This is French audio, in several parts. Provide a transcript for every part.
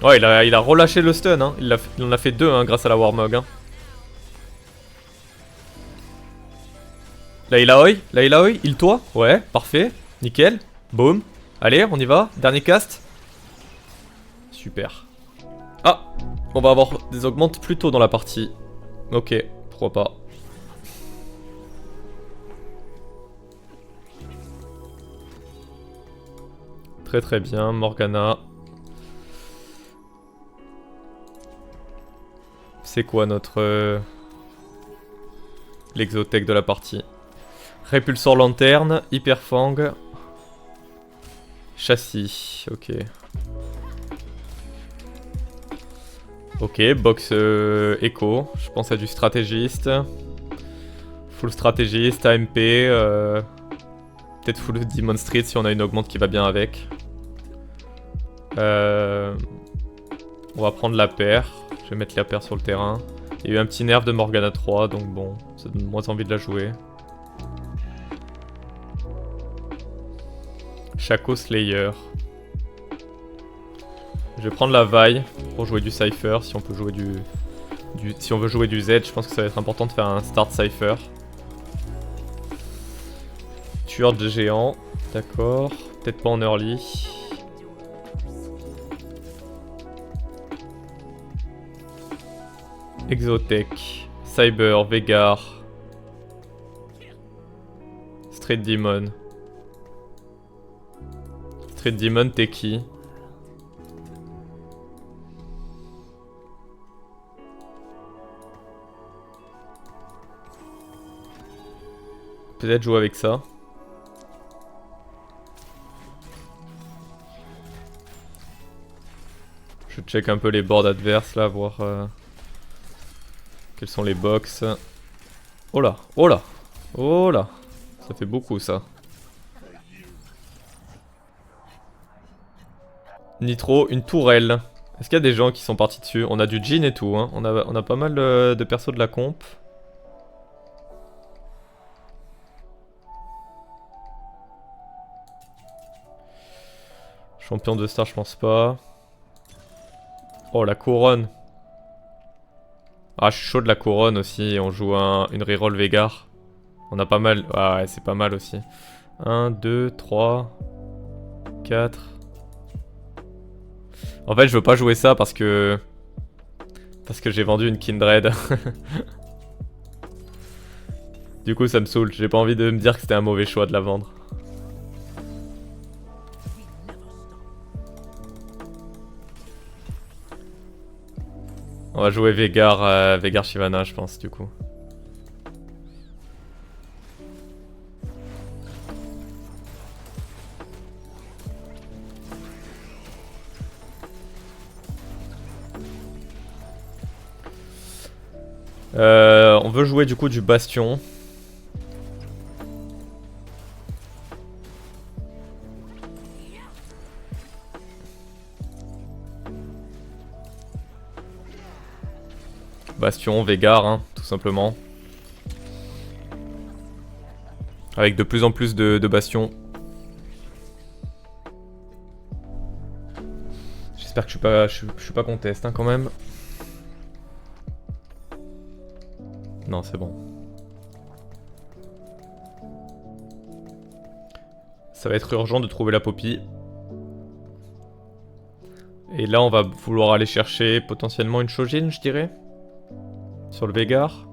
Ouais, il a relâché le stun, hein. Il en a fait 2 hein, grâce à la Warmog. Hein. Là il a oi, il toi. Ouais, parfait. Nickel. Boum. Allez, on y va. Dernier cast. Super. Ah, on va avoir des augmentes plus tôt dans la partie. Ok, pourquoi pas. Très très bien, Morgana. C'est quoi notre... l'exotech de la partie? Répulsor lanterne, hyperfang. Châssis, ok. Ok, box écho. Je pense à du stratégiste. Full stratégiste, AMP. Peut-être full Demon Street si on a une augmente qui va bien avec. On va prendre la paire. Je vais mettre la paire sur le terrain. Il y a eu un petit nerf de Morgana 3, donc bon, ça donne moins envie de la jouer. Shaco Slayer. Je vais prendre la vaille pour jouer du Cypher si on peut jouer si on veut jouer du Z, je pense que ça va être important de faire un start Cypher. Tueur de géant, d'accord. Peut-être pas en early. Exotech, Cyber, Vegar, Street Demon. Street Demon, t'es qui? Peut-être jouer avec ça. Je check un peu les boards adverses là, voir quels sont les box. Oh là, oh là, oh là. Ça fait beaucoup ça. Nitro, une tourelle. Est-ce qu'il y a des gens qui sont partis dessus? On a du Jhin et tout, hein. On a pas mal de persos de la comp. Champion de star, je pense pas. Oh, la couronne. Ah, je suis chaud de la couronne aussi. On joue une reroll Vegar. On a pas mal. Ah ouais, c'est pas mal aussi. 1, 2, 3, 4. En fait, je veux pas jouer ça parce que j'ai vendu une Kindred. Du coup, ça me saoule. J'ai pas envie de me dire que c'était un mauvais choix de la vendre. On va jouer Vegar, Vegar Shyvana, je pense, du coup. On veut jouer du coup du Bastion. Bastion, Vegar, hein, tout simplement. Avec de plus en plus de bastions. J'espère que je suis pas contest hein, quand même. Non, c'est bon. Ça va être urgent de trouver la Poppy. Et là, on va vouloir aller chercher potentiellement une Shojin, je dirais. Sur le Vegar.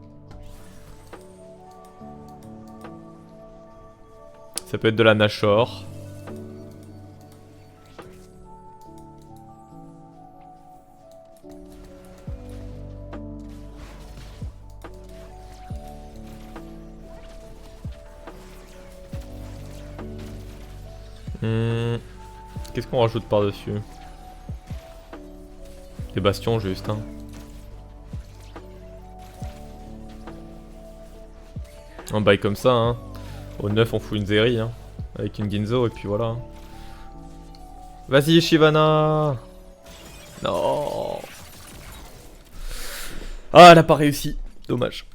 Ça peut être de la Nashor. Qu'est-ce qu'on rajoute par-dessus? Des bastions juste, hein. Un bail comme ça, hein. Au 9 on fout une Zeri, hein. Avec une Ginzo et puis voilà. Vas-y Shyvana. Non. Ah, elle a pas réussi. Dommage.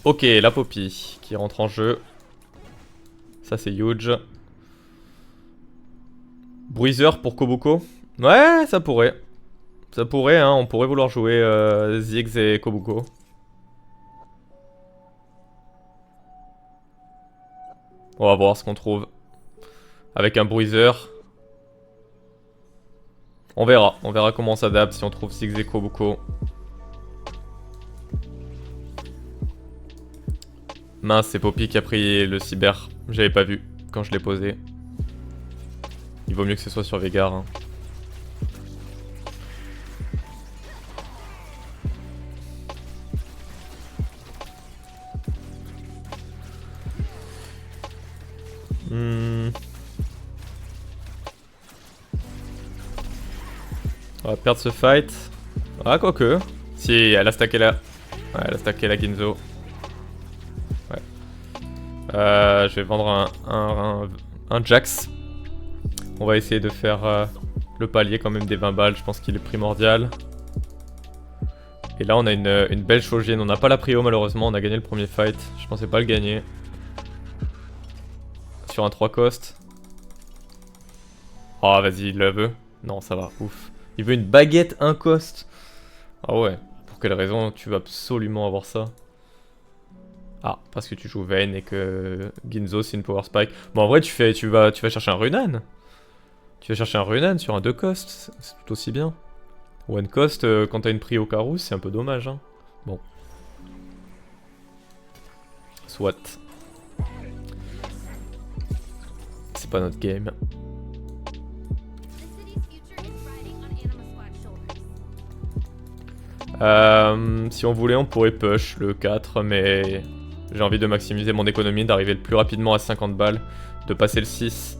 Ok, la Poppy qui rentre en jeu. Ça c'est huge. Bruiser pour Kobuko. Ouais, ça pourrait. Ça pourrait, hein, on pourrait vouloir jouer Ziggs et Kobuko. On va voir ce qu'on trouve. Avec un Bruiser. On verra comment on s'adapte si on trouve Ziggs et Kobuko. Mince, c'est Poppy qui a pris le cyber. J'avais pas vu quand je l'ai posé. Il vaut mieux que ce soit sur Veigar. Hein. On va perdre ce fight. Ah, quoique. Si, elle a stacké la... Ouais, elle a stacké la Ginzo. Ouais. Je vais vendre un Jax. On va essayer de faire le palier quand même des 20 balles. Je pense qu'il est primordial. Et là, on a une belle Shojin. On n'a pas la prio malheureusement. On a gagné le premier fight. Je pensais pas le gagner. Sur un 3 cost. Oh, vas-y, il le veut. Non, ça va. Ouf. Il veut une baguette 1 cost. Ah ouais. Pour quelle raison tu veux absolument avoir ça? Ah, parce que tu joues Vayne et que Ginzo c'est une power spike. Bon, en vrai, tu vas chercher un Runan. Tu vas chercher un Runan sur un 2 cost. C'est tout aussi bien. One cost, quand t'as une prio Karus, c'est un peu dommage. Hein. Bon. Soit. C'est pas notre game. Si on voulait, on pourrait push le 4, mais j'ai envie de maximiser mon économie, d'arriver le plus rapidement à 50 balles, de passer le 6.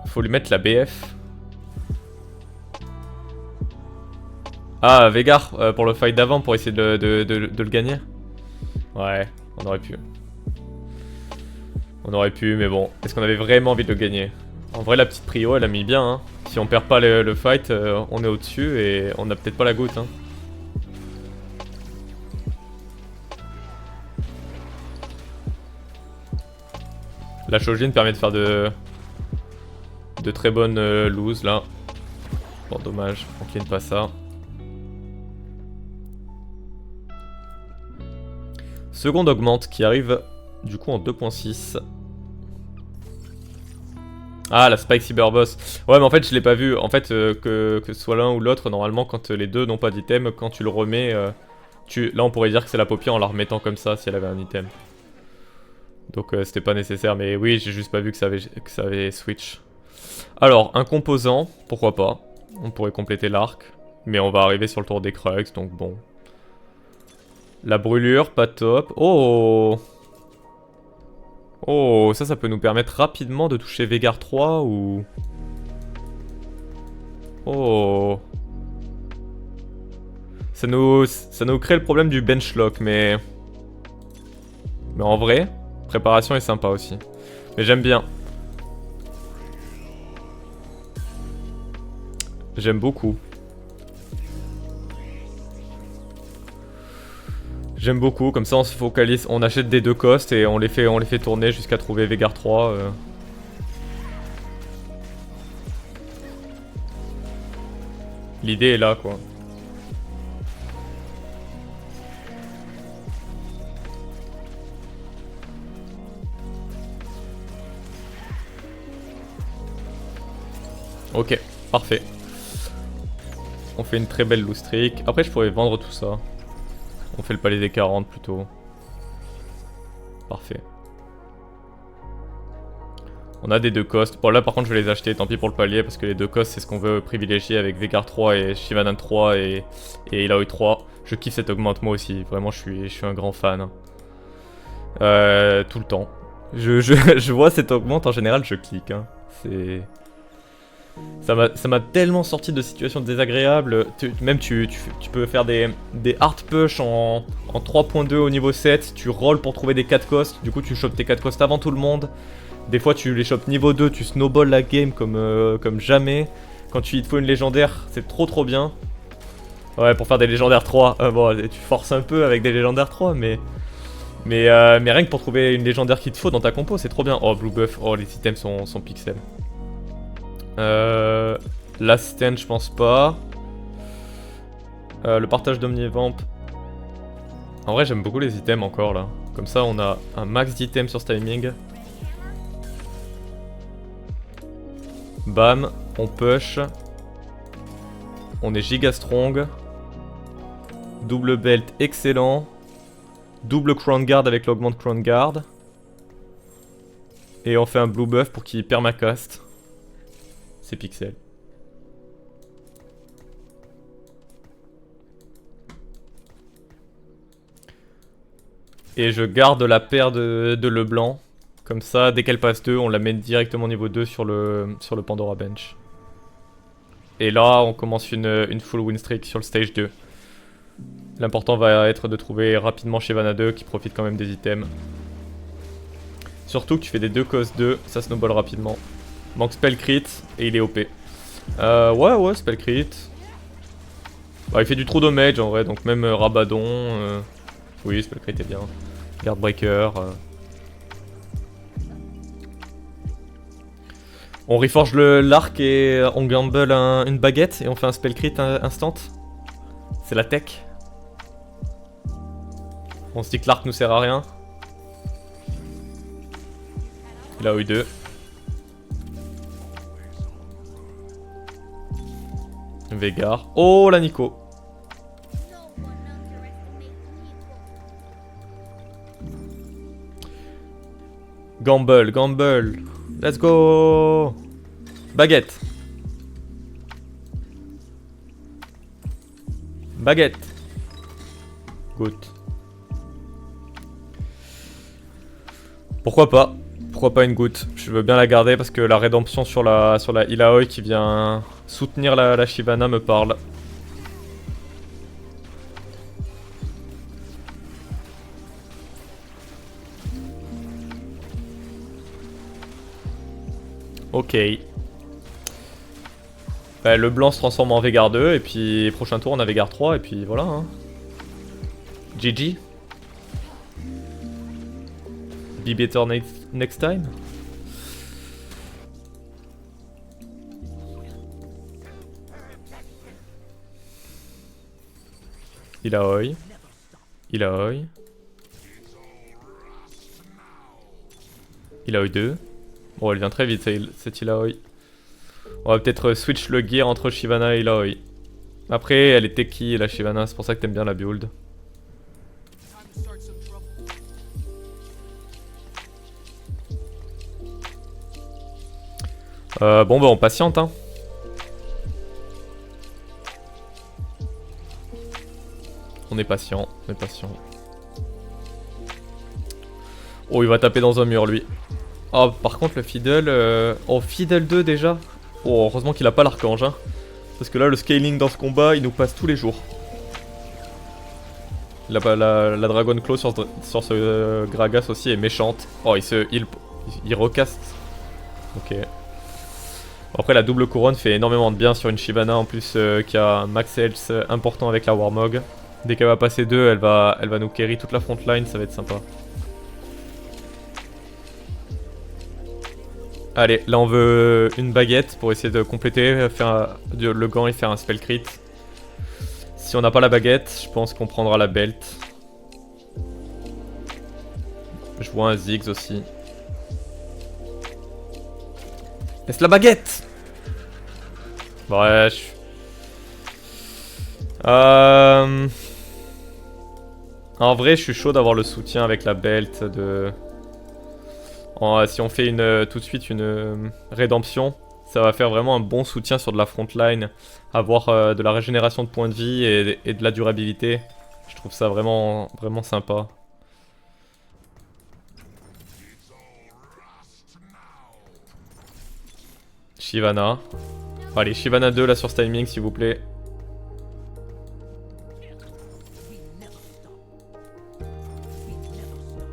Faut lui mettre la BF. Ah, Veigar, pour le fight d'avant, pour essayer de le gagner. Ouais, on aurait pu. On aurait pu, mais bon, est-ce qu'on avait vraiment envie de le gagner? En vrai, la petite prio, elle a mis bien, hein. Si on perd pas le fight, on est au-dessus et on a peut-être pas la goutte. Hein. La Shojin permet de faire de très bonnes loses là. Bon, dommage, on clean pas ça. Seconde augmente qui arrive du coup en 2.6. Ah, la Spike Cyberboss. Ouais, mais en fait, je l'ai pas vu. En fait, que ce soit l'un ou l'autre, normalement, quand les deux n'ont pas d'item, quand tu le remets, là, on pourrait dire que c'est la Poppy en la remettant comme ça si elle avait un item. Donc, c'était pas nécessaire. Mais oui, j'ai juste pas vu que ça avait switch. Alors, un composant, pourquoi pas. On pourrait compléter l'arc. Mais on va arriver sur le tour des Crux, donc bon. La brûlure, pas top. Oh! Oh, ça peut nous permettre rapidement de toucher Veigar 3 ou... Oh. Ça nous crée le problème du bench lock, mais... Mais en vrai, préparation est sympa aussi. Mais j'aime bien. J'aime beaucoup. J'aime beaucoup, comme ça on se focalise, on achète des 2 costs et on les fait tourner jusqu'à trouver Veigar 3. L'idée est là quoi. Ok, parfait. On fait une très belle loose streak. Après je pourrais vendre tout ça. On fait le palais des 40 plutôt. Parfait. On a des 2 costs. Bon là par contre je vais les acheter, tant pis pour le palier parce que les 2 costs c'est ce qu'on veut privilégier avec Veigar 3 et Shyvana 3 et Illaoi 3. Je kiffe cette augmente moi aussi, vraiment je suis un grand fan. Tout le temps. Je vois cette augmente en général je clique. Hein. C'est... Ça m'a tellement sorti de situations désagréables. Même tu peux faire des hard push en 3.2 au niveau 7. Tu rolls pour trouver des 4 costs. Du coup, tu chopes tes 4 costs avant tout le monde. Des fois, tu les chopes niveau 2. Tu snowball la game comme jamais. Quand il te faut une légendaire, c'est trop bien. Ouais, pour faire des légendaires 3. Bon, tu forces un peu avec des légendaires 3, mais Mais rien que pour trouver une légendaire qu'il te faut dans ta compo, c'est trop bien. Oh, blue buff. Oh, les items sont pixels. Last stand, je pense pas. Le partage d'Omnivamp. En vrai, j'aime beaucoup les items encore là. Comme ça, on a un max d'items sur ce timing. Bam, on push. On est giga strong. Double belt, excellent. Double crown guard avec l'augment de crown guard. Et on fait un blue buff pour qu'il permacast. C'est pixel. Et je garde la paire de Leblanc. Comme ça, dès qu'elle passe 2, on la met directement niveau 2 sur le Pandora Bench. Et là, on commence une full win streak sur le stage 2. L'important va être de trouver rapidement Shyvana 2 qui profite quand même des items. Surtout que tu fais des 2 cost 2, ça snowball rapidement. Manque spell crit et il est OP. Ouais, spell crit. Bah, il fait du true damage en vrai, donc même Rabadon. Oui, spell crit est bien. Guardbreaker. On reforge l'arc et on gamble une baguette et on fait un spell crit instant. C'est la tech. On se dit que l'arc nous sert à rien. Il a eu 2. Végar. Oh la Nico. Gamble. Let's go. Baguette. Good. Pourquoi pas une goutte. Je veux bien la garder parce que la rédemption sur la Illaoi qui vient soutenir la Shyvana me parle. Ok. Bah, le blanc se transforme en Végar 2 et puis prochain tour on a Végar 3 et puis voilà. Hein. GG. Be better next time. Illaoi. Illaoi 2. Bon, elle vient très vite cette Illaoi. On va peut-être switch le gear entre Shyvana et Illaoi. Après, elle est techie la Shyvana, c'est pour ça que t'aimes bien la build. Bon bah on patiente hein. On est patient. Oh il va taper dans un mur lui. Oh par contre le Fiddle... Oh Fiddle 2 déjà. Oh heureusement qu'il a pas l'archange hein. Parce que là le scaling dans ce combat il nous passe tous les jours. La Dragon Claw sur ce Gragas aussi est méchante. Oh il recaste. Ok. Après la double couronne fait énormément de bien sur une Shyvana en plus qui a un max health important avec la Warmog. Dès qu'elle va passer 2, elle va nous carry toute la frontline, ça va être sympa. Allez, là on veut une baguette pour essayer de compléter, faire le gant et faire un spell crit. Si on n'a pas la baguette, je pense qu'on prendra la belt. Je vois un Ziggs aussi. Laisse la baguette! Bref. En vrai, je suis chaud d'avoir le soutien avec la belt de... si on fait tout de suite une rédemption, ça va faire vraiment un bon soutien sur de la frontline. Avoir de la régénération de points de vie et de la durabilité. Je trouve ça vraiment sympa. Shyvana. Allez, Shyvana 2 là sur ce timing s'il vous plaît.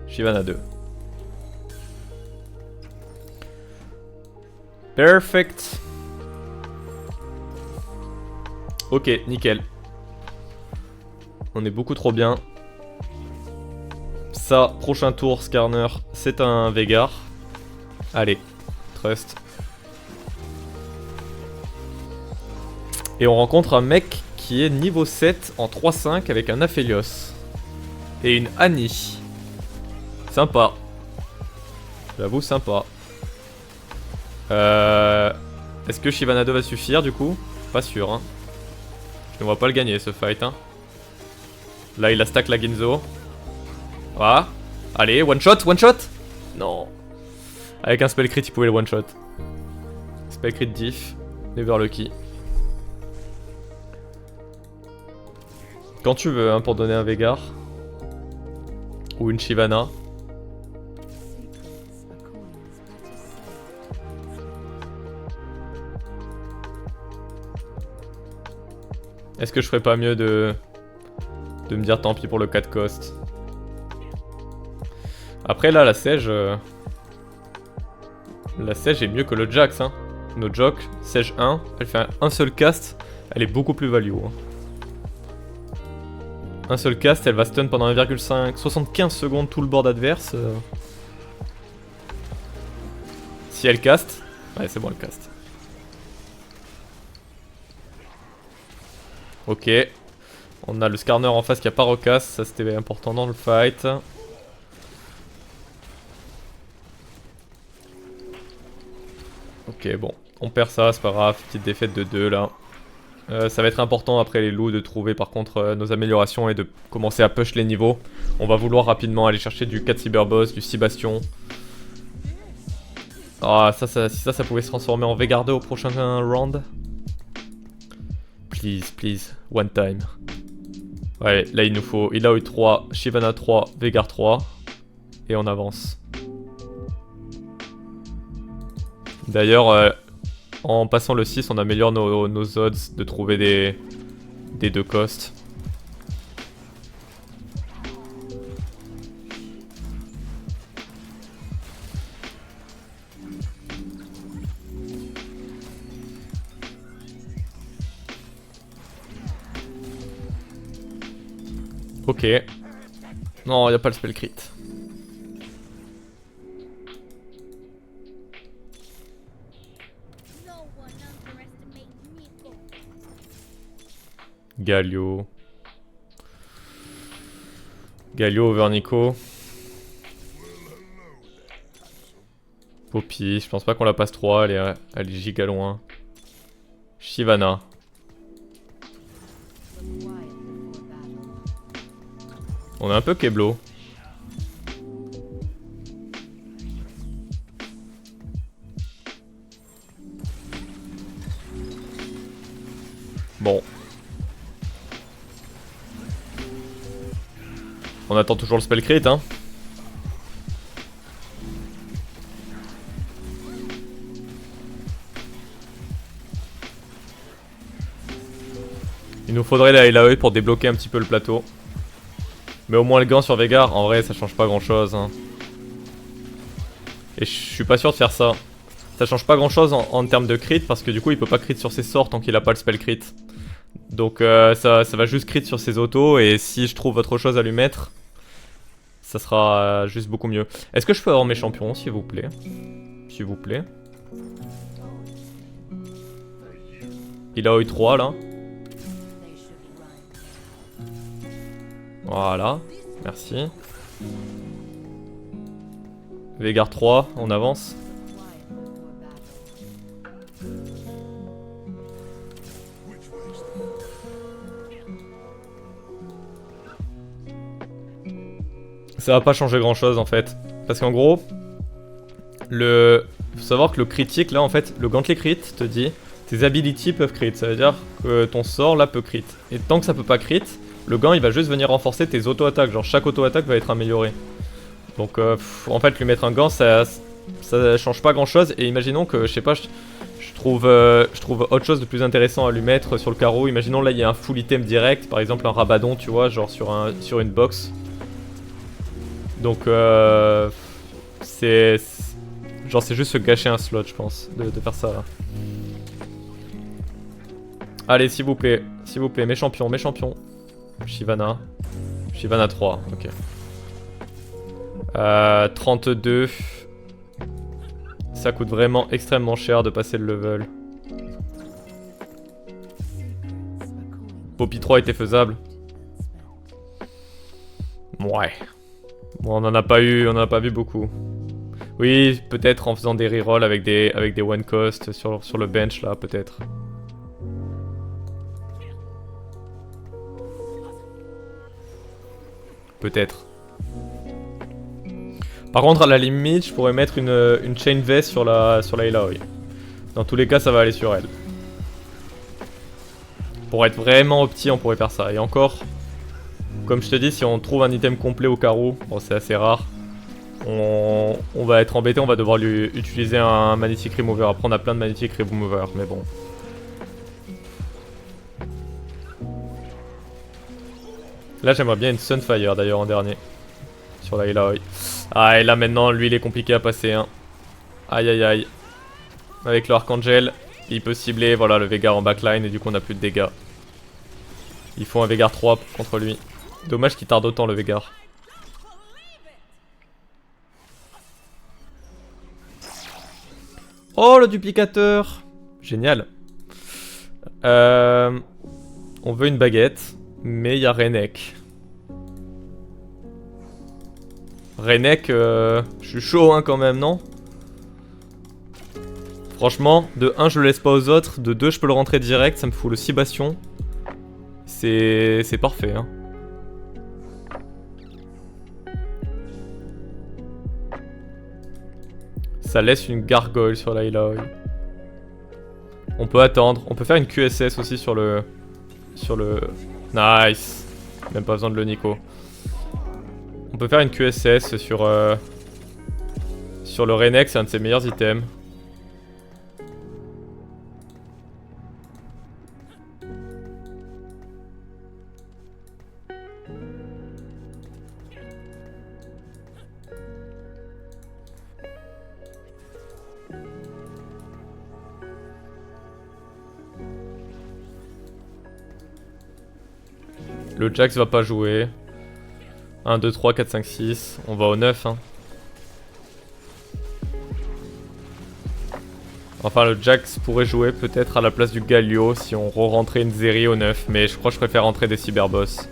Shyvana 2. Perfect. Ok, nickel. On est beaucoup trop bien. Ça, prochain tour, Skarner, c'est un Veigar. Allez, trust. Et on rencontre un mec qui est niveau 7 en 3-5 avec un Aphelios. Et une Annie. Sympa. J'avoue, sympa. Est-ce que Shyvana 2 va suffire du coup? Pas sûr, hein. Je ne vois pas le gagner ce fight, hein. Là, il a stack la Ginzo. Voilà. Allez, one shot, one shot. Non. Avec un spell crit, il pouvait le one shot. Spell crit diff. Never lucky. Quand tu veux, hein, pour donner un Veigar. Ou une Shyvana. Est-ce que je ferais pas mieux de me dire tant pis pour le 4 cost? Après là, la Sage... La Sage est mieux que le Jax, hein. No joke, Sage 1, elle fait un seul cast, elle est beaucoup plus value. Hein. Un seul cast, elle va stun pendant 1,5, 75 secondes tout le board adverse. Si elle cast... Ouais, c'est bon, elle cast. Ok. On a le Skarner en face qui a pas recasse, ça c'était important dans le fight. Ok, bon, on perd ça, c'est pas grave, petite défaite de 2 là. Ça va être important après les loups de trouver par contre nos améliorations et de commencer à push les niveaux. On va vouloir rapidement aller chercher du 4 Cyberboss, du 6 Bastion. Ah, si ça pouvait se transformer en Veigar 2 au prochain round. Please, please, one time. Ouais, là il nous faut Illaoi 3, Shyvana 3, Veigar 3. Et on avance. D'ailleurs, en passant le 6, on améliore nos odds de trouver des 2 costs. Ok. Non, y a pas le spell crit. Galio. Galio over Nico. Poppy, je pense pas qu'on la passe 3, elle est giga loin. Shyvana. On est un peu Keblo. Bon. On attend toujours le spell crit, hein. Il nous faudrait la Illaoi pour débloquer un petit peu le plateau. Mais au moins le gant sur Veigar, en vrai ça change pas grand chose. Hein. Et je suis pas sûr de faire ça. Ça change pas grand chose en termes de crit parce que du coup il peut pas crit sur ses sorts tant qu'il a pas le spell crit. Donc ça va juste crit sur ses autos et si je trouve autre chose à lui mettre, ça sera juste beaucoup mieux. Est-ce que je peux avoir mes champions s'il vous plaît? S'il vous plaît. Il a eu 3 là. Voilà, merci. Veigar 3, on avance. Ça va pas changer grand chose en fait. Parce qu'en gros, faut savoir que le critique là en fait, le gantelet crit te dit tes abilities peuvent crit. Ça veut dire que ton sort là peut crit. Et tant que ça peut pas crit, le gant il va juste venir renforcer tes auto-attaques. Genre chaque auto-attaque va être améliorée. Donc en fait lui mettre un gant ça change pas grand chose. Et imaginons que je sais pas, je trouve autre chose de plus intéressant à lui mettre sur le carreau. Imaginons là il y a un full item direct, par exemple un rabadon tu vois, genre sur une box. Donc c'est juste se gâcher un slot je pense de faire ça là. Allez s'il vous plaît, mes champions. Shyvana 3, ok. 32. Ça coûte vraiment extrêmement cher de passer le level. Poppy 3 était faisable. Ouais. Bon, on en a pas vu beaucoup. Oui, peut-être en faisant des rerolls avec des one cost sur le bench là, peut-être. Peut-être. Par contre, à la limite, je pourrais mettre une chain vest sur la Aloy. Dans tous les cas, ça va aller sur elle. Pour être vraiment opti, on pourrait faire ça. Et encore, comme je te dis, si on trouve un item complet au carreau, bon c'est assez rare, on va être embêté, on va devoir lui utiliser un magnetic remover. Après on a plein de magnetic remover, mais bon. Là j'aimerais bien une Sunfire d'ailleurs en dernier. Sur la Aloy. Ah et là maintenant lui il est compliqué à passer hein. Aïe aïe aïe. Avec le Archangel, il peut cibler voilà, le Veigar en backline et du coup on a plus de dégâts. Il faut un Veigar 3 contre lui. Dommage qu'il tarde autant le Veigar. Oh le duplicateur. Génial. On veut une baguette, mais il y a Renek. Renek, je suis chaud hein, quand même, non? Franchement, de 1 je le laisse pas aux autres, de 2 je peux le rentrer direct, ça me fout le 6 bastion. C'est parfait hein. Ça laisse une gargoyle sur la Aloy. On peut attendre, on peut faire une QSS aussi sur le... Nice. Même pas besoin de le Nico. On peut faire une QSS sur le Renek, c'est un de ses meilleurs items. Le Jax va pas jouer. 1, 2, 3, 4, 5, 6. On va au 9 hein. Enfin le Jax pourrait jouer peut-être à la place du Galio si on re-rentrait une Zeri au 9. Mais je crois que je préfère rentrer des cyberboss.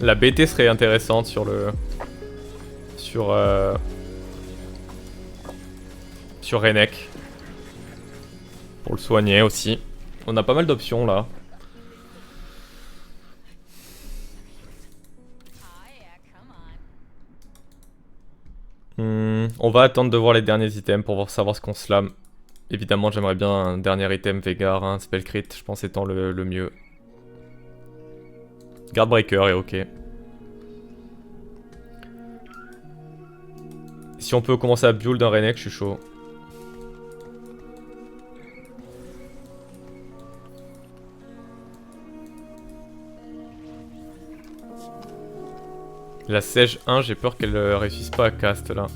La BT serait intéressante sur le... Sur Renek. Pour le soigner aussi. On a pas mal d'options là. On va attendre de voir les derniers items pour savoir ce qu'on slam. Évidemment j'aimerais bien un dernier item Veigar, un spell crit, je pense étant le mieux. Guardbreaker est ok. Si on peut commencer à build un Renek, je suis chaud. La Sèche 1, j'ai peur qu'elle réussisse pas à cast là.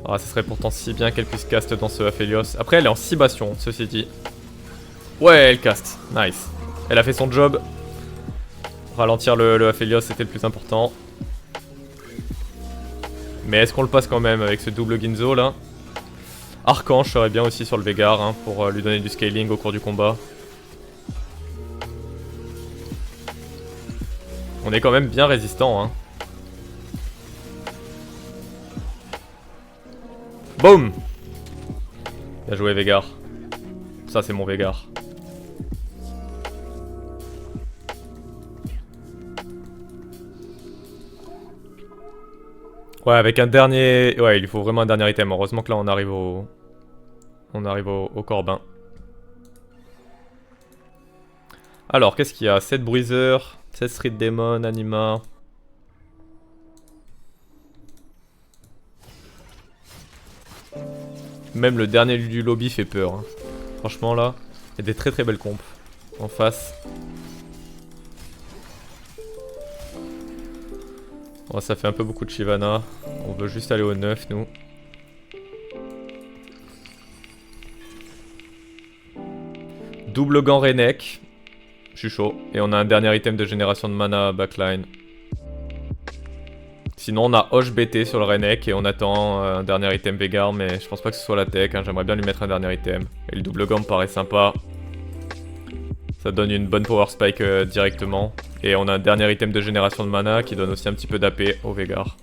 Ah, ça serait pourtant si bien qu'elle puisse cast dans ce Aphelios. Après, elle est en 6 bastions, ceci dit. Ouais, elle cast. Nice. Elle a fait son job. Ralentir le Aphelios, c'était le plus important. Mais est-ce qu'on le passe quand même avec ce double Ginzo là? Archange serait bien aussi sur le Veigar hein, pour lui donner du scaling au cours du combat. On est quand même bien résistant hein. Boum! Bien joué Veigar. Ça c'est mon Veigar. Ouais, avec un dernier... Ouais, il lui faut vraiment un dernier item. Heureusement que là on arrive au... au Corbin. Alors, qu'est-ce qu'il y a? 7 Bruiser, 7 Street Demon, Anima... Même le dernier du lobby fait peur. Hein. Franchement là, il y a des très belles compes en face. Oh, ça fait un peu beaucoup de Shyvana. On veut juste aller au 9 nous. Double gant Renek. Je suis chaud. Et on a un dernier item de génération de mana backline. Sinon on a Hoche BT sur le Renek et on attend un dernier item Veigar, mais je pense pas que ce soit la tech, hein. J'aimerais bien lui mettre un dernier item. Et le double gant me paraît sympa. Ça donne une bonne power spike directement. Et on a un dernier item de génération de mana qui donne aussi un petit peu d'AP au Veigar.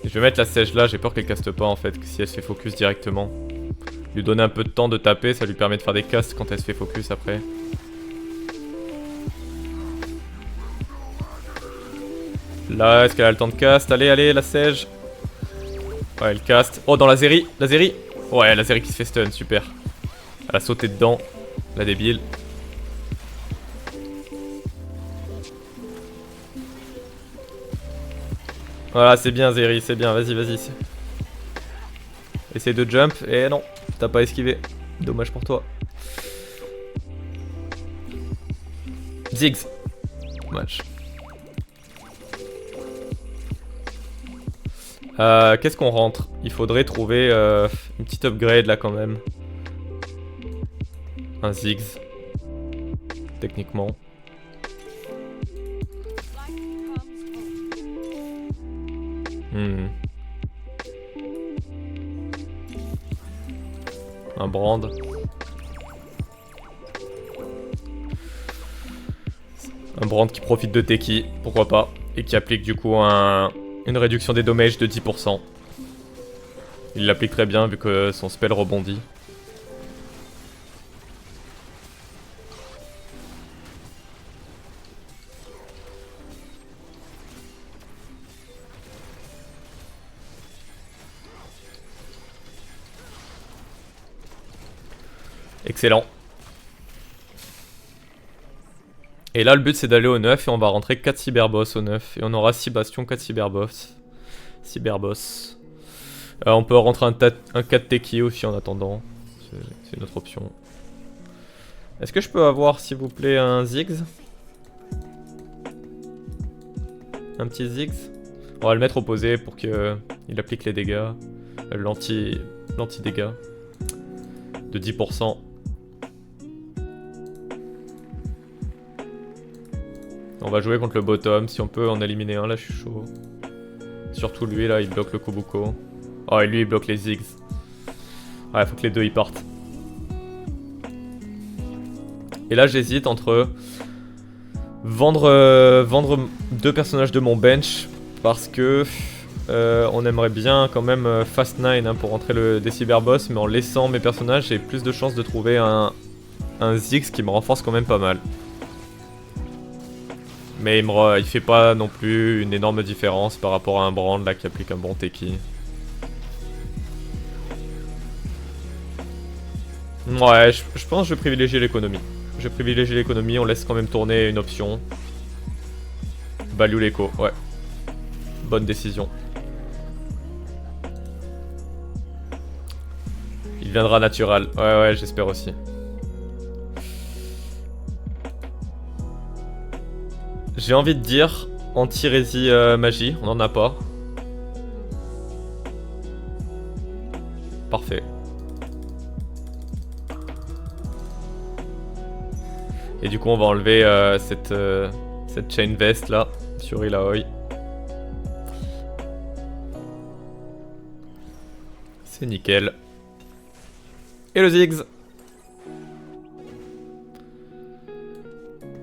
Je vais mettre la sèche là, j'ai peur qu'elle caste pas en fait, si elle se fait focus directement. Lui donner un peu de temps de taper, ça lui permet de faire des castes quand elle se fait focus après. Là, est-ce qu'elle a le temps de cast? Allez, allez, la sèche. Ouais, elle cast. Oh, dans la Zeri. La Zeri. Ouais, la Zeri qui se fait stun, super. Elle a sauté dedans. La débile. Voilà, c'est bien Zeri, c'est bien. Vas-y, vas-y. Essaye de jump. Et non, t'as pas esquivé. Dommage pour toi. Ziggs. Dommage. Qu'est-ce qu'on rentre? Il faudrait trouver une petite upgrade là quand même. Un Ziggs. Techniquement. Un brand. Un brand qui profite de Teki, pourquoi pas. Et qui applique du coup une réduction des dommages de 10%. Il l'applique très bien vu que son spell rebondit. Excellent. Et là le but c'est d'aller au 9 et on va rentrer 4 cyberboss au 9. Et on aura 6 bastions, 4 cyberboss. Cyberboss. On peut rentrer un 4 Teki aussi en attendant. C'est une autre option. Est-ce que je peux avoir s'il vous plaît un Ziggs? Un petit Ziggs? On va le mettre opposé pour qu'il applique les dégâts. L'anti-dégâts. De 10%. On va jouer contre le bottom, si on peut en éliminer un, là je suis chaud. Surtout lui là, il bloque le Kobuko. Oh et lui il bloque les Ziggs. Ouais, faut que les deux y partent. Et là j'hésite entre vendre deux personnages de mon bench parce que on aimerait bien quand même Fast 9 hein, pour rentrer des cyberboss, mais en laissant mes personnages j'ai plus de chances de trouver un Ziggs qui me renforce quand même pas mal. Mais il fait pas non plus une énorme différence par rapport à un Brand là qui applique un bon Teki. Ouais, je pense que je vais privilégier l'économie. Je vais privilégier l'économie, on laisse quand même tourner une option. Value l'écho, ouais. Bonne décision. Il viendra natural. Ouais, j'espère aussi. J'ai envie de dire anti-rési magie, on en a pas. Parfait. Et du coup on va enlever cette chain vest là sur Illaoi. C'est nickel. Et le Ziggs.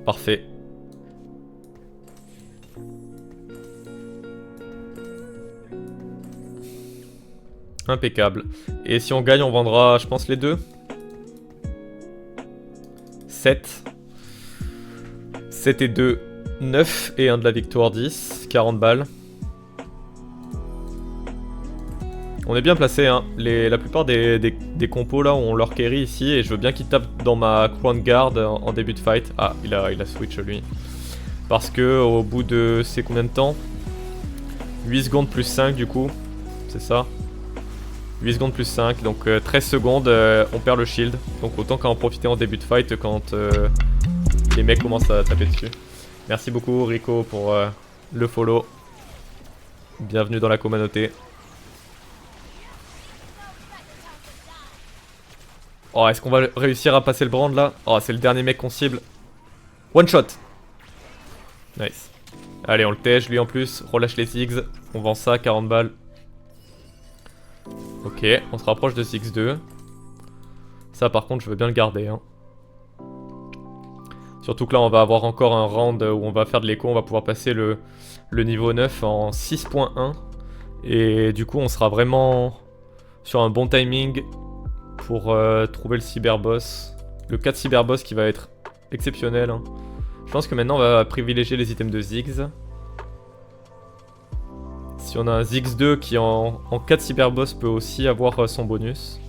Parfait. Impeccable. Et si on gagne, on vendra, je pense, les deux. 7. 7 et 2, 9 et 1 de la victoire, 10. 40 balles. On est bien placé, hein. La plupart des compos là, on leur carry ici. Et je veux bien qu'il tape dans ma Crown Guard en début de fight. Ah, il a switch lui. Parce que au bout de... c'est combien de temps? 8 secondes plus 5 du coup. C'est ça. 8 secondes plus 5, donc 13 secondes, on perd le shield. Donc autant qu'à en profiter en début de fight quand les mecs commencent à taper dessus. Merci beaucoup Rico pour le follow. Bienvenue dans la communauté. Oh, est-ce qu'on va réussir à passer le brand là? Oh, c'est le dernier mec qu'on cible. One shot. Nice. Allez, on le tège lui en plus. Relâche les Ziggs. On vend ça, 40 balles. Ok, on se rapproche de Ziggs 2. Ça par contre, je veux bien le garder. Hein. Surtout que là, on va avoir encore un round où on va faire de l'écho. On va pouvoir passer le niveau 9 en 6.1. Et du coup, on sera vraiment sur un bon timing pour trouver le cyberboss. Le 4 cyberboss qui va être exceptionnel. Hein. Je pense que maintenant, on va privilégier les items de Ziggs. Si on a un Ziggs 2 qui en 4 cyberboss peut aussi avoir son bonus.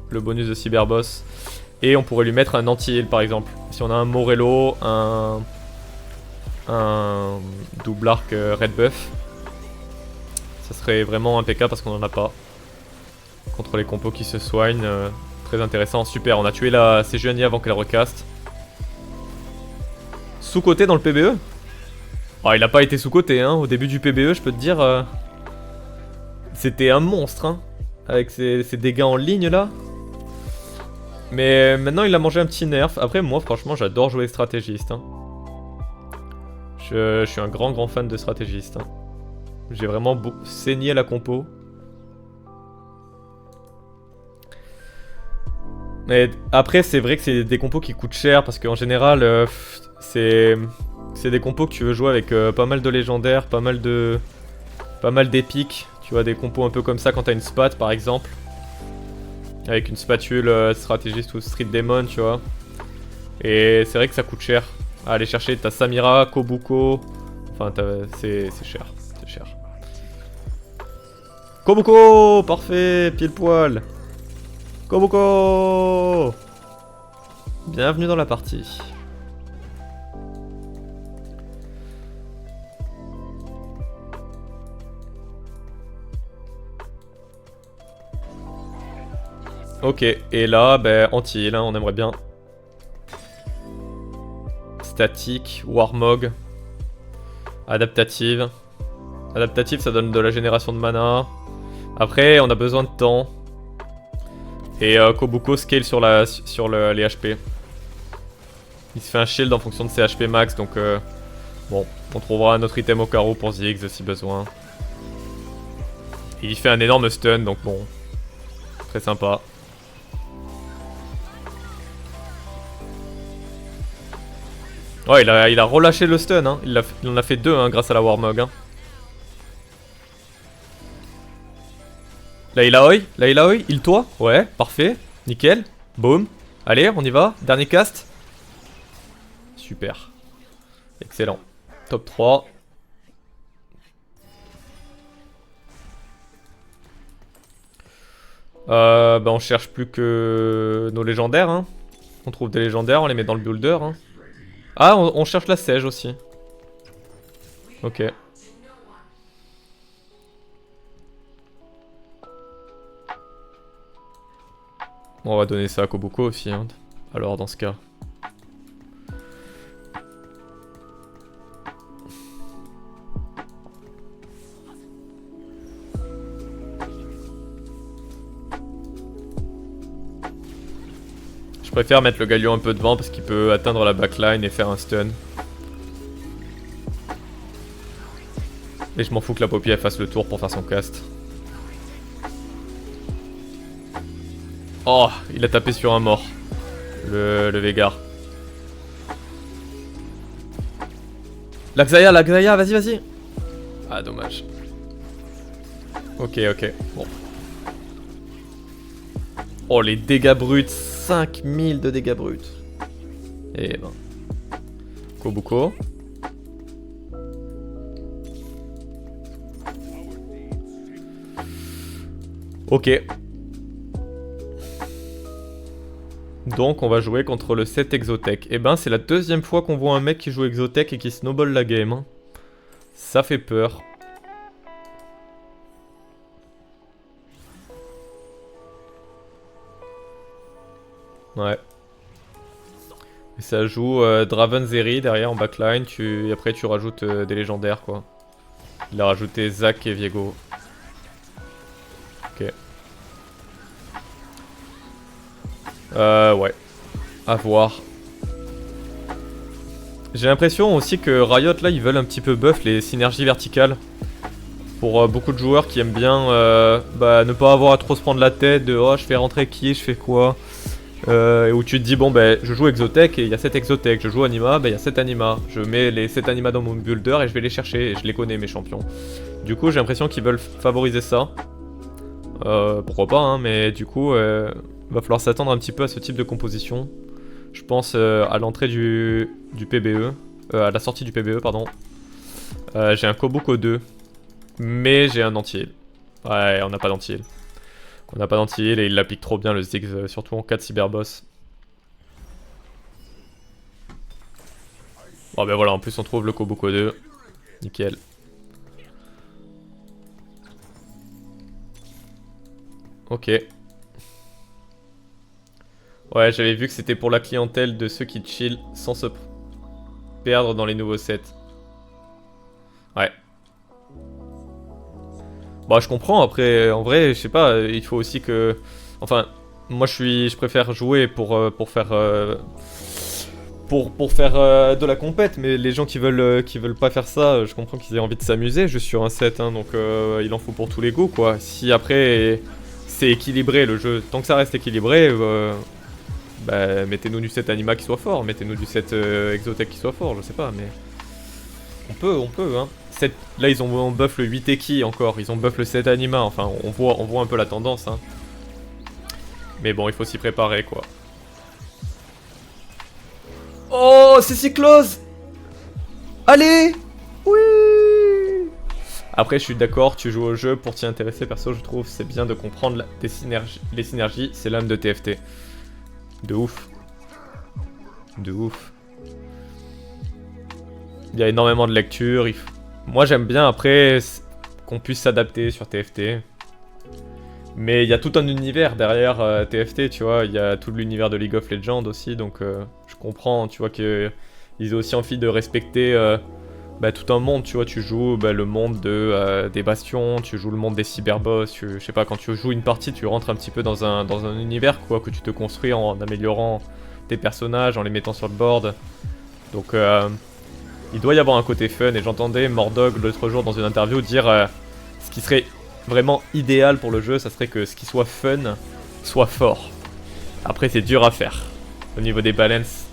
Le bonus de cyberboss. Et on pourrait lui mettre un anti-heal par exemple. Si on a un Morello, un double arc red buff. Ça serait vraiment impeccable parce qu'on en a pas. Contre les compos qui se soignent. Très intéressant. Super, on a tué la CGNI avant qu'elle recaste. Sous-côté dans le PBE? Oh, il a pas été sous-côté hein. Au début du PBE, je peux te dire. C'était un monstre hein. Avec ses dégâts en ligne là. Mais maintenant il a mangé un petit nerf. Après moi franchement j'adore jouer stratégiste. Hein. Je suis un grand fan de stratégiste. Hein. J'ai vraiment saigné la compo. Mais après c'est vrai que c'est des compos qui coûtent cher. Parce qu'en général c'est des compos que tu veux jouer avec pas mal de légendaires. Pas mal d'épiques. Tu vois des compos un peu comme ça quand t'as une spat par exemple. Avec une spatule stratégiste ou street demon, tu vois. Et c'est vrai que ça coûte cher. À aller chercher, t'as Samira, Kobuko. Enfin, c'est cher. C'est cher. Kobuko! Parfait, pile poil. Kobuko! Bienvenue dans la partie. Ok, et là, ben, anti-heal, hein, on aimerait bien. Statique, Warmog. Adaptative. Adaptative, ça donne de la génération de mana. Après, on a besoin de temps. Et Kobuko scale sur les HP. Il se fait un shield en fonction de ses HP max, donc bon, on trouvera un autre item au carreau pour Ziggs si besoin. Et il fait un énorme stun, donc bon, très sympa. Ouais, il a relâché le stun, hein. Il en a fait 2 hein, grâce à la Warmog. Hein. Là il a oi, il toi. Ouais, parfait, nickel. Boum. Allez, on y va, dernier cast. Super. Excellent. Top 3. Bah on cherche plus que nos légendaires. Hein. On trouve des légendaires, on les met dans le builder. Hein. Ah, on cherche la Sage aussi. Ok. Bon, on va donner ça à Kobuko aussi. Hein. Alors, dans ce cas. Je préfère mettre le Galio un peu devant parce qu'il peut atteindre la backline et faire un stun. Et je m'en fous que la Poppy elle fasse le tour pour faire son cast. Oh, il a tapé sur un mort. Le Veigar. La Xayah, vas-y. Ah, dommage. Ok. Bon. Oh, les dégâts bruts. 5000 de dégâts bruts. Et ben. Kobuko. Ok. Donc on va jouer contre le 7 Exotech. Et ben c'est la deuxième fois qu'on voit un mec qui joue Exotech et qui snowball la game. Hein. Ça fait peur. Ouais. Et ça joue Draven Zeri derrière en backline. Et après tu rajoutes des légendaires quoi. Il a rajouté Zac et Viego. Ok. Ouais. À voir. J'ai l'impression aussi que Riot, là, ils veulent un petit peu buff les synergies verticales. Pour beaucoup de joueurs qui aiment bien ne pas avoir à trop se prendre la tête de oh je fais rentrer qui, je fais quoi. Et où tu te dis bon ben je joue Exotech et il y a 7 Exotech, je joue Anima, ben il y a 7 Anima. Je mets les 7 Anima dans mon builder et je vais les chercher et je les connais mes champions. Du coup j'ai l'impression qu'ils veulent favoriser ça. Pourquoi pas hein, mais du coup va falloir s'attendre un petit peu à ce type de composition. Je pense à l'entrée du PBE, à la sortie du PBE pardon. J'ai un Kobuko 2. Mais j'ai un anti-heal. Ouais, on n'a pas d'anti-heal. On n'a pas d'anti-heal et il l'applique trop bien le Ziggs, surtout en cas de cyberboss. Bon ben voilà, en plus on trouve le Kobuko 2. Nickel. Ok. Ouais, j'avais vu que c'était pour la clientèle de ceux qui chill sans se perdre dans les nouveaux sets. Ouais. Bah je comprends, après en vrai je sais pas, il faut aussi que... Enfin, moi je préfère jouer pour faire... Pour faire de la compète, mais les gens qui veulent pas faire ça, je comprends qu'ils aient envie de s'amuser juste sur un set, hein, donc il en faut pour tous les goûts quoi. Si après c'est équilibré le jeu, tant que ça reste équilibré, bah mettez-nous du set Anima qui soit fort, mettez-nous du set Exotech qui soit fort, je sais pas, mais... On peut, hein. Là, ils ont buff le 8 Eki encore, ils ont buff le 7 Anima, enfin, on voit un peu la tendance, hein. Mais bon, il faut s'y préparer, quoi. Oh, c'est Cyclose! Allez! Oui! Après, je suis d'accord, tu joues au jeu pour t'y intéresser, perso, je trouve c'est bien de comprendre les synergies, c'est l'âme de TFT. De ouf. De ouf. Il y a énormément de lectures. Moi j'aime bien après qu'on puisse s'adapter sur TFT. Mais il y a tout un univers derrière TFT, tu vois. Il y a tout l'univers de League of Legends aussi. Donc je comprends, tu vois, qu'ils aient aussi envie de respecter tout un monde, tu vois. Tu joues le monde des bastions, tu joues le monde des cyberboss. Je sais pas, quand tu joues une partie, tu rentres un petit peu dans un univers, quoi, que tu te construis en améliorant tes personnages, en les mettant sur le board. Donc... il doit y avoir un côté fun et j'entendais Mordog l'autre jour dans une interview dire ce qui serait vraiment idéal pour le jeu, ça serait que ce qui soit fun soit fort. Après c'est dur à faire au niveau des balances.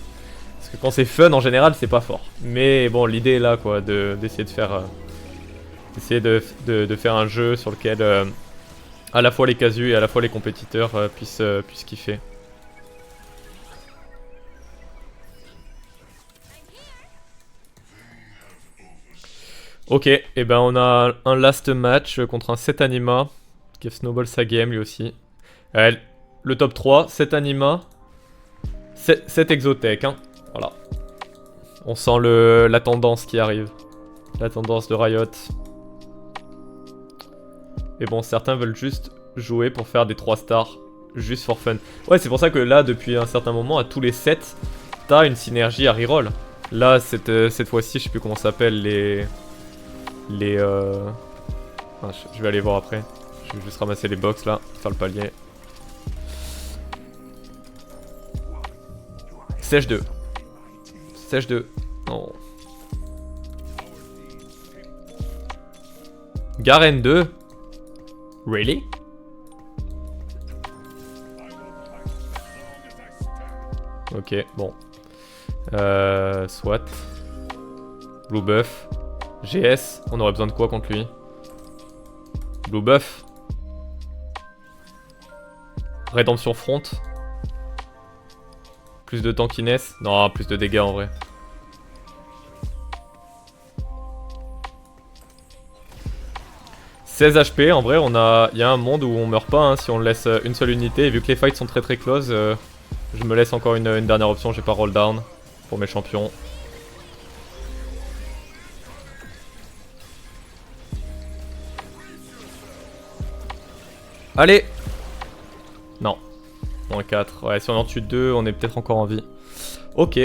Parce que quand c'est fun en général c'est pas fort. Mais bon l'idée est là quoi, d'essayer de faire de faire un jeu sur lequel à la fois les casus et à la fois les compétiteurs puissent kiffer. Ok, et ben on a un last match contre un 7 Anima qui a snowball sa game lui aussi. Le top 3, 7 Anima, 7 Exotech, hein. Voilà. On sent la tendance qui arrive. La tendance de Riot. Et bon, certains veulent juste jouer pour faire des 3 stars, juste for fun. Ouais, c'est pour ça que là, depuis un certain moment, à tous les sets, t'as une synergie à reroll. Là, cette fois-ci, je sais plus comment ça s'appelle, je vais aller voir après. Je vais juste ramasser les box là, faire le palier. Sèche 2. Sèche 2. Non. Garen 2. Really? Ok, bon. Soit. Blue buff. GS, on aurait besoin de quoi contre lui? Blue buff. Rédemption front. Plus de tankiness. Non, plus de dégâts en vrai. « 16 HP, en vrai, il y a un monde où on meurt pas hein, si on laisse une seule unité. Et vu que les fights sont très close, je me laisse encore une dernière option. J'ai pas roll down pour mes champions. Allez! Non. Moins 4. Ouais, si on en tue 2, on est peut-être encore en vie. Ok.